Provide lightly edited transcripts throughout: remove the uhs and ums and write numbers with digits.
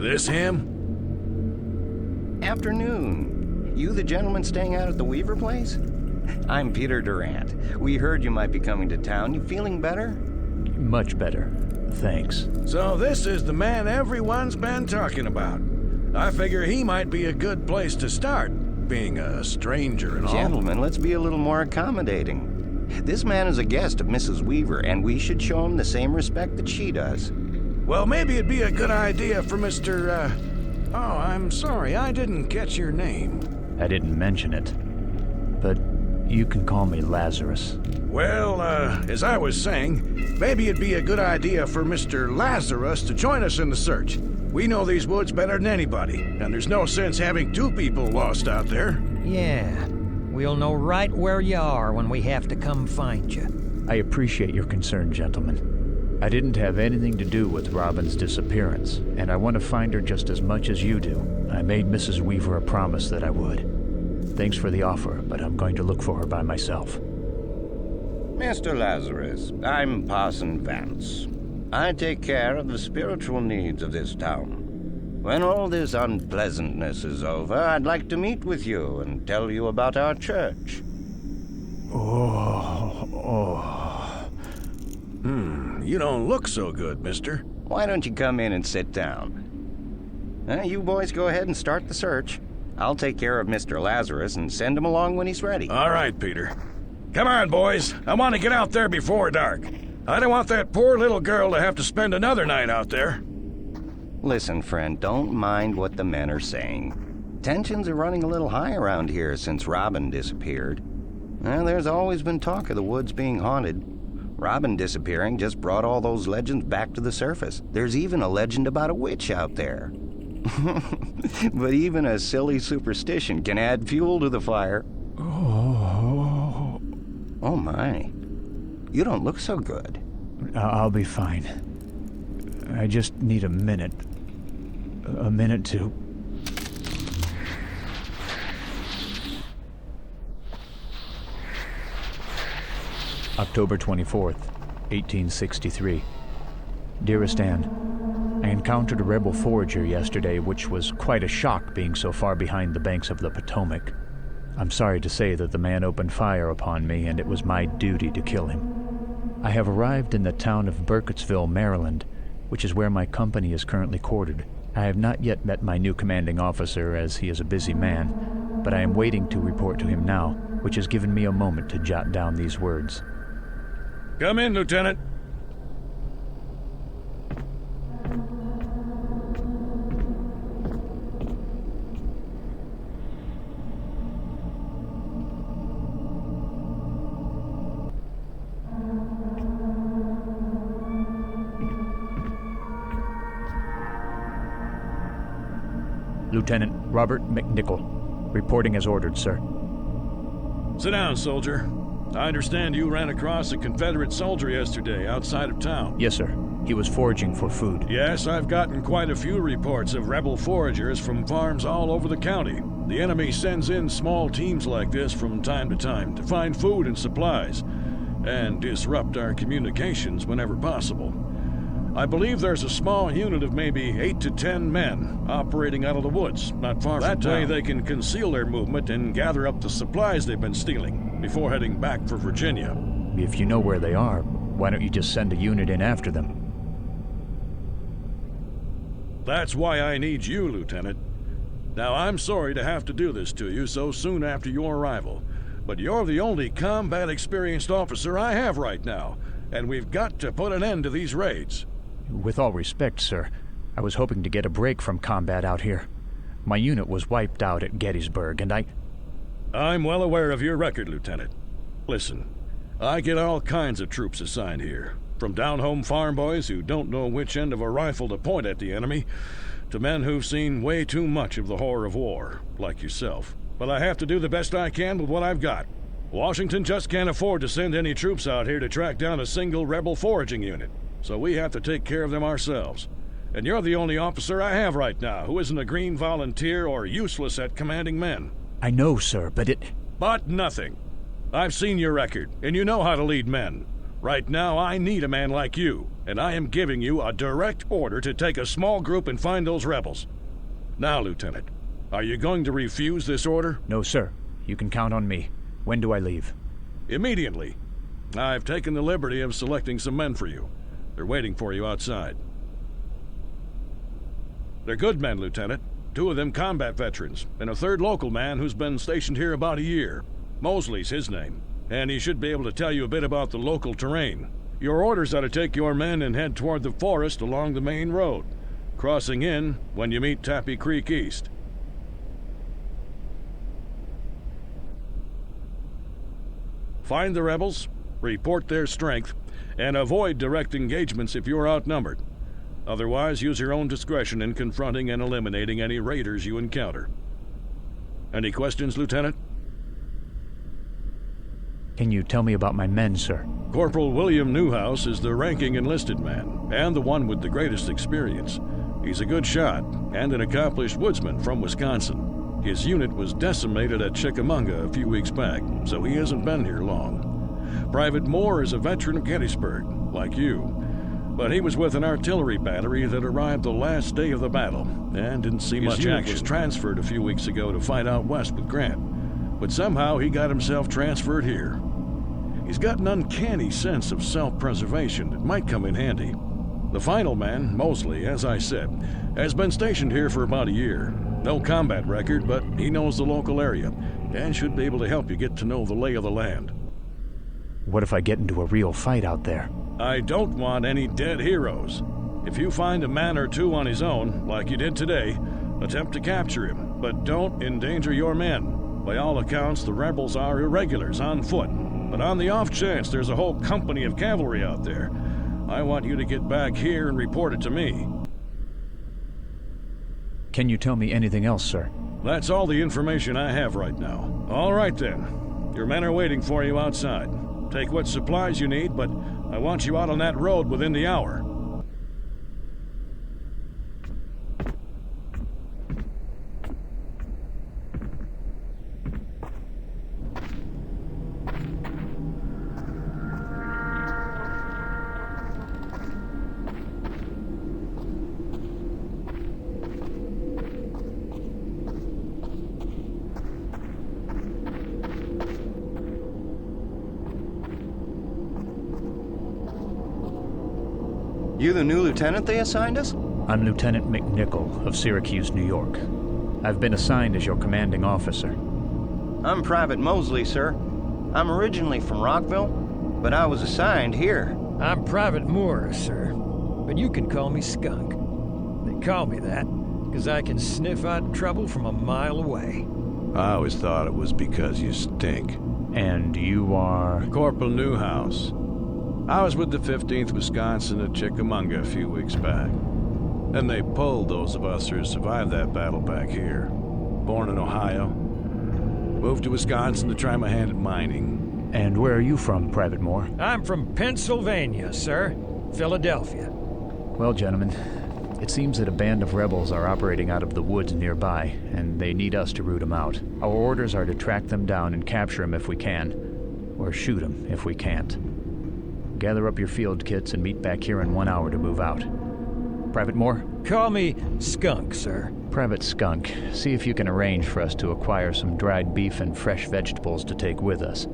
This him? Afternoon. You the gentleman staying out at the Weaver place? I'm Peter Durant. We heard you might be coming to town. You feeling better? Much better. Thanks. So this is the man everyone's been talking about. I figure he might be a good place to start, being a stranger and all. Gentlemen, let's be a little more accommodating. This man is a guest of Mrs. Weaver, and we should show him the same respect that she does. Well, maybe it'd be a good idea for Mr. Oh, I'm sorry, I didn't catch your name. I didn't mention it, but you can call me Lazarus. Well, as I was saying, maybe it'd be a good idea for Mr. Lazarus to join us in the search. We know these woods better than anybody, and there's no sense having two people lost out there. Yeah, we'll know right where you are when we have to come find you. I appreciate your concern, gentlemen. I didn't have anything to do with Robin's disappearance, and I want to find her just as much as you do. I made Mrs. Weaver a promise that I would. Thanks for the offer, but I'm going to look for her by myself. Mr. Lazarus, I'm Parson Vance. I take care of the spiritual needs of this town. When all this unpleasantness is over, I'd like to meet with you and tell you about our church. You don't look so good, mister. Why don't you come in and sit down? You boys go ahead and start the search. I'll take care of Mr. Lazarus and send him along when he's ready. All right, Peter. Come on, boys. I want to get out there before dark. I don't want that poor little girl to have to spend another night out there. Listen, friend, don't mind what the men are saying. Tensions are running a little high around here since Robin disappeared. There's always been talk of the woods being haunted. Robin disappearing just brought all those legends back to the surface. There's even a legend about a witch out there. But even a silly superstition can add fuel to the fire. Oh my. You don't look so good. I'll be fine. I just need a minute. A minute to... October 24th, 1863. Dearest Anne, I encountered a rebel forager yesterday, which was quite a shock being so far behind the banks of the Potomac. I'm sorry to say that the man opened fire upon me, and it was my duty to kill him. I have arrived in the town of Burkittsville, Maryland, which is where my company is currently quartered. I have not yet met my new commanding officer, as he is a busy man, but I am waiting to report to him now, which has given me a moment to jot down these words. Come in, Lieutenant. Lieutenant Robert McNichol, reporting as ordered, sir. Sit down, soldier. I understand you ran across a Confederate soldier yesterday outside of town. Yes, sir. He was foraging for food. Yes, I've gotten quite a few reports of rebel foragers from farms all over the county. The enemy sends in small teams like this from time to time to find food and supplies, and disrupt our communications whenever possible. I believe there's a small unit of maybe 8 to 10 men operating out of the woods, not far from town. That way they can conceal their movement and gather up the supplies they've been stealing before heading back for Virginia. If you know where they are, why don't you just send a unit in after them? That's why I need you, Lieutenant. Now, I'm sorry to have to do this to you so soon after your arrival, but you're the only combat-experienced officer I have right now, and we've got to put an end to these raids. With all respect, sir, I was hoping to get a break from combat out here. My unit was wiped out at Gettysburg, and I'm well aware of your record, Lieutenant. Listen, I get all kinds of troops assigned here, from down-home farm boys who don't know which end of a rifle to point at the enemy, to men who've seen way too much of the horror of war, like yourself. But I have to do the best I can with what I've got. Washington just can't afford to send any troops out here to track down a single rebel foraging unit, so we have to take care of them ourselves. And you're the only officer I have right now who isn't a green volunteer or useless at commanding men. I know, sir, but But nothing. I've seen your record, and you know how to lead men. Right now, I need a man like you, and I am giving you a direct order to take a small group and find those rebels. Now, Lieutenant, are you going to refuse this order? No, sir. You can count on me. When do I leave? Immediately. I've taken the liberty of selecting some men for you. They're waiting for you outside. They're good men, Lieutenant. 2 of them combat veterans, and a 3rd local man who's been stationed here about a year. Mosley's his name, and he should be able to tell you a bit about the local terrain. Your orders are to take your men and head toward the forest along the main road, crossing in when you meet Tappy Creek East. Find the rebels, report their strength, and avoid direct engagements if you're outnumbered. Otherwise, use your own discretion in confronting and eliminating any raiders you encounter. Any questions, Lieutenant? Can you tell me about my men, sir? Corporal William Newhouse is the ranking enlisted man, and the one with the greatest experience. He's a good shot, and an accomplished woodsman from Wisconsin. His unit was decimated at Chickamauga a few weeks back, so he hasn't been here long. Private Moore is a veteran of Gettysburg, like you. But he was with an artillery battery that arrived the last day of the battle, and didn't see much action. His unit was transferred a few weeks ago to fight out west with Grant, but somehow he got himself transferred here. He's got an uncanny sense of self-preservation that might come in handy. The final man, Mosley, as I said, has been stationed here for about a year. No combat record, but he knows the local area, and should be able to help you get to know the lay of the land. What if I get into a real fight out there? I don't want any dead heroes. If you find a man or 2 on his own, like you did today, attempt to capture him, but don't endanger your men. By all accounts, the rebels are irregulars on foot, but on the off chance there's a whole company of cavalry out there, I want you to get back here and report it to me. Can you tell me anything else, sir? That's all the information I have right now. All right then. Your men are waiting for you outside. Take what supplies you need, but I want you out on that road within the hour. You the new lieutenant they assigned us? I'm Lieutenant McNichol of Syracuse, New York. I've been assigned as your commanding officer. I'm Private Mosley, sir. I'm originally from Rockville, but I was assigned here. I'm Private Moore, sir, but you can call me Skunk. They call me that because I can sniff out trouble from a mile away. I always thought it was because you stink. And you are? Corporal Newhouse. I was with the 15th Wisconsin at Chickamauga a few weeks back. Then they pulled those of us who survived that battle back here. Born in Ohio. Moved to Wisconsin to try my hand at mining. And where are you from, Private Moore? I'm from Pennsylvania, sir. Philadelphia. Well, gentlemen, it seems that a band of rebels are operating out of the woods nearby, and they need us to root them out. Our orders are to track them down and capture them if we can, or shoot them if we can't. Gather up your field kits and meet back here in 1 hour to move out. Private Moore? Call me Skunk, sir. Private Skunk, see if you can arrange for us to acquire some dried beef and fresh vegetables to take with us.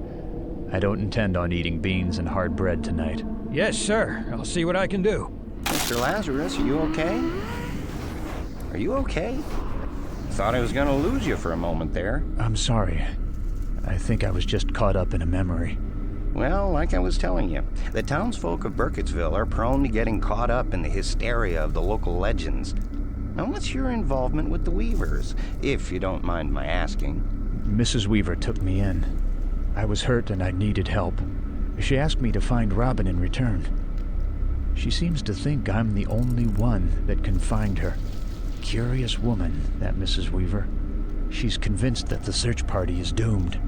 I don't intend on eating beans and hard bread tonight. Yes, sir. I'll see what I can do. Mr. Lazarus, are you okay? Are you okay? Thought I was gonna lose you for a moment there. I'm sorry. I think I was just caught up in a memory. Well, like I was telling you, the townsfolk of Burkittsville are prone to getting caught up in the hysteria of the local legends. Now, what's your involvement with the Weavers, if you don't mind my asking? Mrs. Weaver took me in. I was hurt and I needed help. She asked me to find Robin in return. She seems to think I'm the only one that can find her. Curious woman, that Mrs. Weaver. She's convinced that the search party is doomed.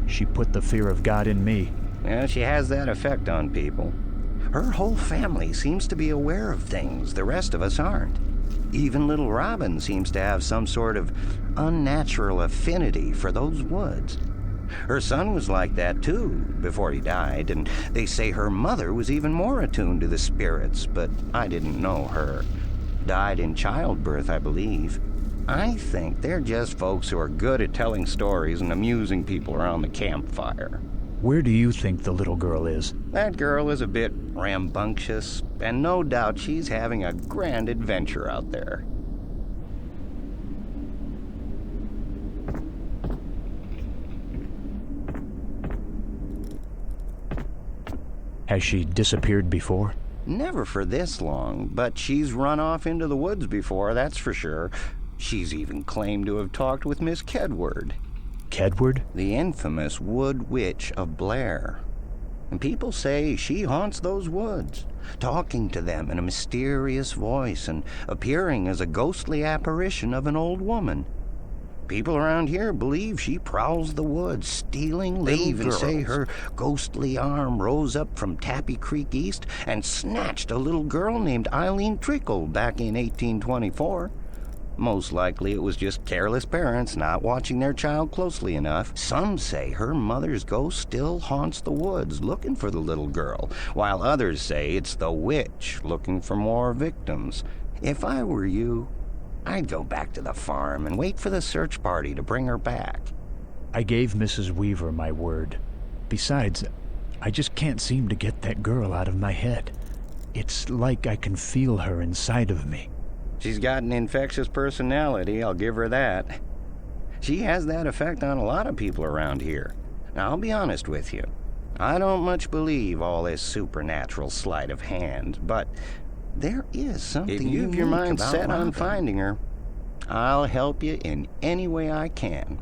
She put the fear of God in me. Well, she has that effect on people. Her whole family seems to be aware of things the rest of us aren't. Even little Robin seems to have some sort of unnatural affinity for those woods. Her son was like that too, before he died, and they say her mother was even more attuned to the spirits, but I didn't know her. Died in childbirth, I believe. I think they're just folks who are good at telling stories and amusing people around the campfire. Where do you think the little girl is? That girl is a bit rambunctious, and no doubt she's having a grand adventure out there. Has she disappeared before? Never for this long, but she's run off into the woods before, that's for sure. She's even claimed to have talked with Miss Kedward. Kedward? The infamous Wood Witch of Blair. And people say she haunts those woods, talking to them in a mysterious voice and appearing as a ghostly apparition of an old woman. People around here believe she prowls the woods, stealing little girls. They even say her ghostly arm rose up from Tappy Creek East and snatched a little girl named Eileen Trickle back in 1824. Most likely it was just careless parents not watching their child closely enough. Some say her mother's ghost still haunts the woods looking for the little girl, while others say it's the witch looking for more victims. If I were you, I'd go back to the farm and wait for the search party to bring her back. I gave Mrs. Weaver my word. Besides, I just can't seem to get that girl out of my head. It's like I can feel her inside of me. She's got an infectious personality, I'll give her that. She has that effect on a lot of people around here. Now, I'll be honest with you. I don't much believe all this supernatural sleight of hand, but there is something If you unique have your mind about set on Robin. Finding her, I'll help you in any way I can.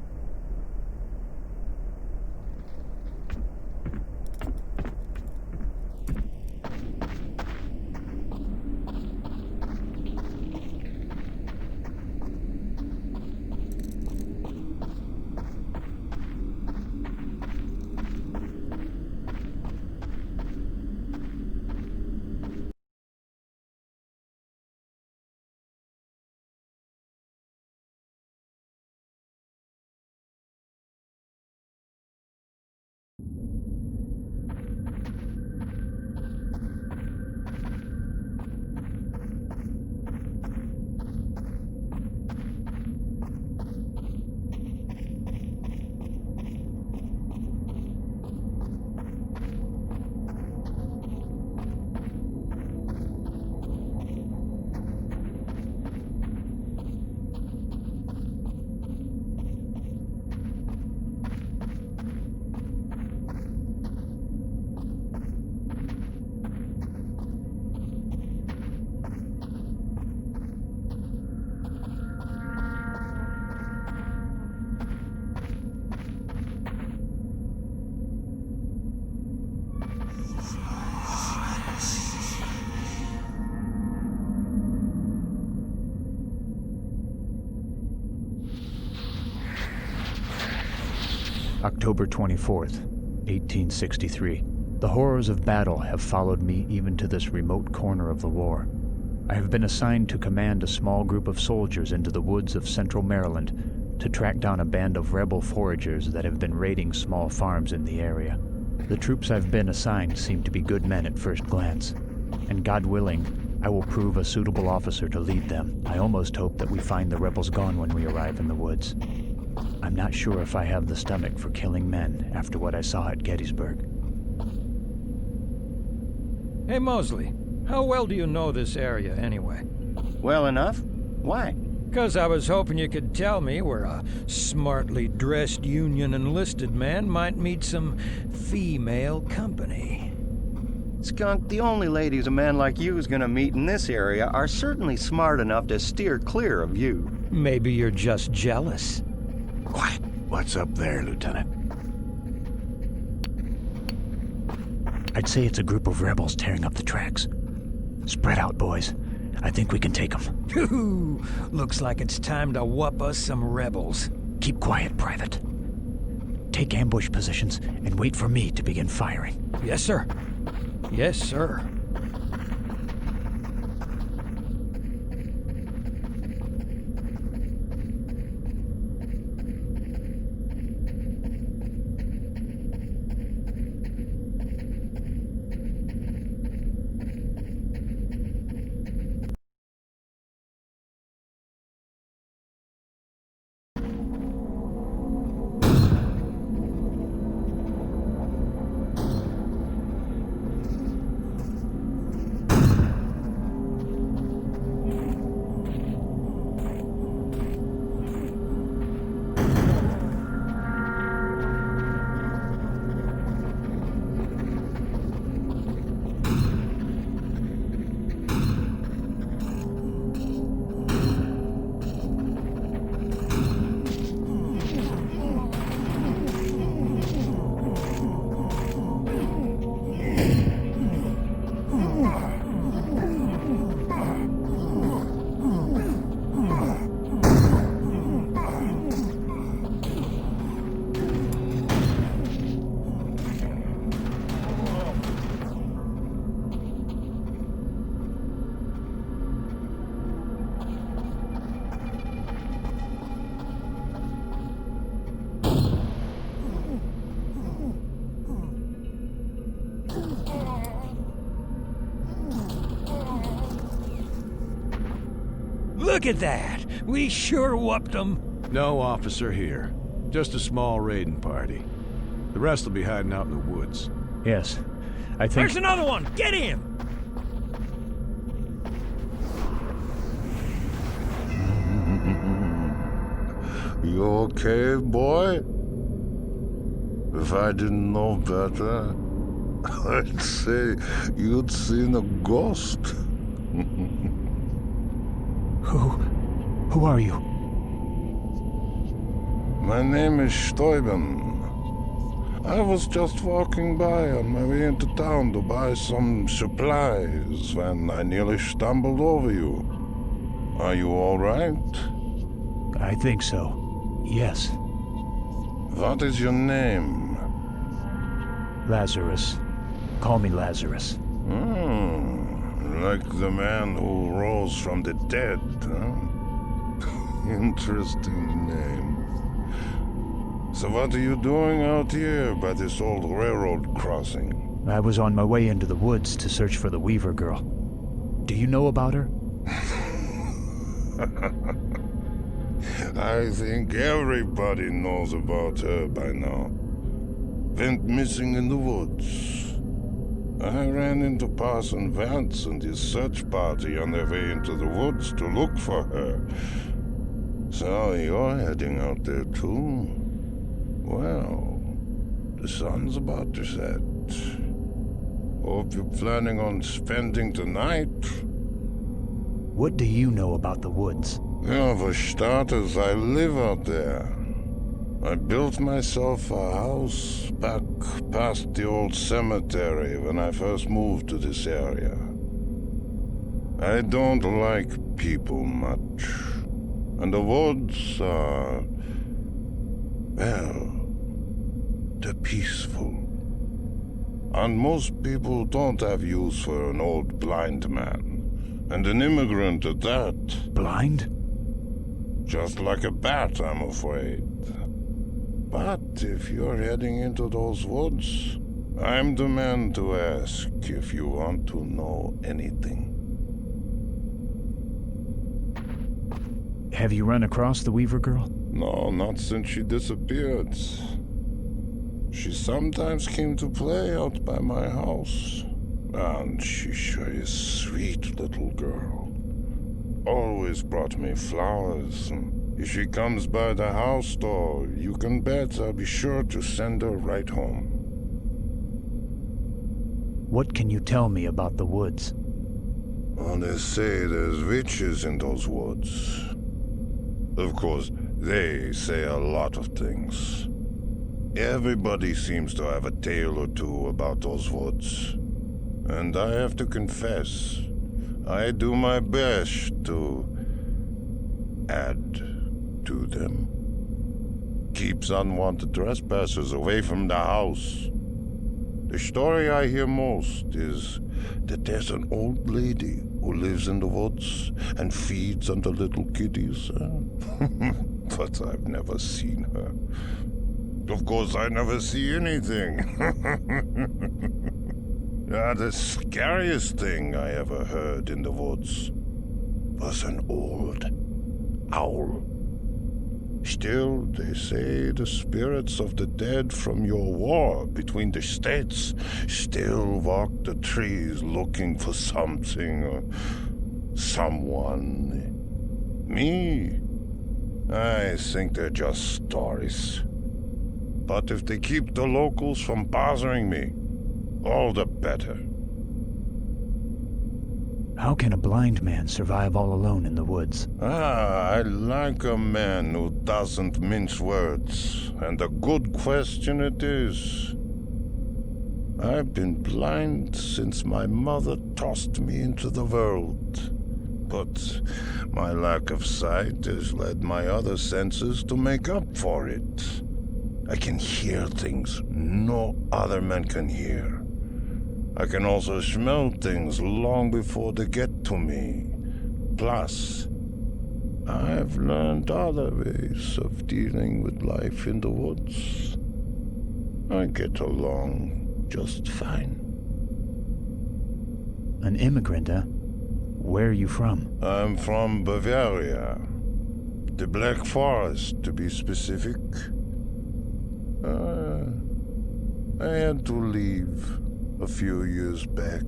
October 24th, 1863. The horrors of battle have followed me even to this remote corner of the war. I have been assigned to command a small group of soldiers into the woods of central Maryland to track down a band of rebel foragers that have been raiding small farms in the area. The troops I've been assigned seem to be good men at first glance, and God willing, I will prove a suitable officer to lead them. I almost hope that we find the rebels gone when we arrive in the woods. I'm not sure if I have the stomach for killing men after what I saw at Gettysburg. Hey, Mosley, how well do you know this area anyway? Well enough? Why? 'Cause I was hoping you could tell me where a smartly dressed Union enlisted man might meet some female company. Skunk, the only ladies a man like you is gonna meet in this area are certainly smart enough to steer clear of you. Maybe you're just jealous. Quiet. What's up there, Lieutenant? I'd say it's a group of rebels tearing up the tracks. Spread out, boys. I think we can take them. Ooh, looks like it's time to whoop us some rebels. Keep quiet, Private. Take ambush positions and wait for me to begin firing. Yes, sir. Yes, sir. Look at that! We sure whooped them. No officer here. Just a small raiding party. The rest will be hiding out in the woods. Yes, I think... There's another one! Get him! You okay, boy? If I didn't know better, I'd say you'd seen a ghost. Who are you? My name is Steuben. I was just walking by on my way into town to buy some supplies when I nearly stumbled over you. Are you all right? I think so. Yes. What is your name? Lazarus. Call me Lazarus. Like the man who rose from the dead, huh? Interesting name. So what are you doing out here by this old railroad crossing? I was on my way into the woods to search for the Weaver girl. Do you know about her? I think everybody knows about her by now. Went missing in the woods. I ran into Parson Vance and his search party on their way into the woods to look for her. So you're heading out there too? Well, the sun's about to set. Hope you're planning on spending tonight. What do you know about the woods? Yeah, for starters, I live out there. I built myself a house back past the old cemetery when I first moved to this area. I don't like people much. And the woods are... well, they're peaceful. And most people don't have use for an old blind man. And an immigrant at that. Blind? Just like a bat, I'm afraid. But if you're heading into those woods, I'm the man to ask if you want to know anything. Have you run across the Weaver girl? No, not since she disappeared. She sometimes came to play out by my house. And she sure is sweet little girl. Always brought me flowers. If she comes by the house door, you can bet I'll be sure to send her right home. What can you tell me about the woods? Well, they say there's witches in those woods. Of course, they say a lot of things. Everybody seems to have a tale or two about those woods. And I have to confess, I do my best to add to them. Keeps unwanted trespassers away from the house. The story I hear most is that there's an old lady who lives in the woods and feeds on the little kiddies. But I've never seen her. Of course, I never see anything. The scariest thing I ever heard in the woods was an old owl. Still, they say the spirits of the dead from your war between the states still walk the trees looking for something or someone. Me? I think they're just stories. But if they keep the locals from bothering me, all the better. How can a blind man survive all alone in the woods? I like a man who doesn't mince words. And a good question it is. I've been blind since my mother tossed me into the world. But my lack of sight has led my other senses to make up for it. I can hear things no other man can hear. I can also smell things long before they get to me. Plus, I've learned other ways of dealing with life in the woods. I get along just fine. An immigrant, huh? Where are you from? I'm from Bavaria. The Black Forest, to be specific. I had to leave a few years back,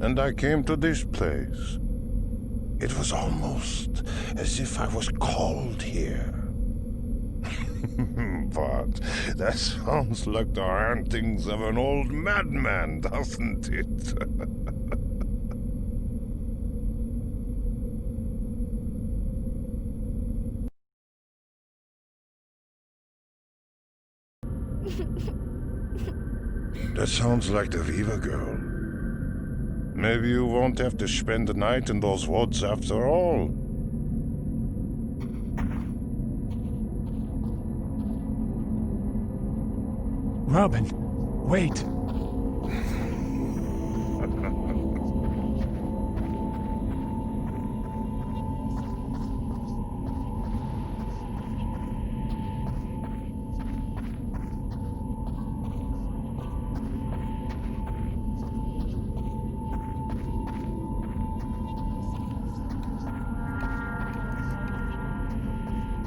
and I came to this place. It was almost as if I was called here. But that sounds like the rantings of an old madman, doesn't it? That sounds like the Viva girl. Maybe you won't have to spend the night in those woods after all. Robin, wait.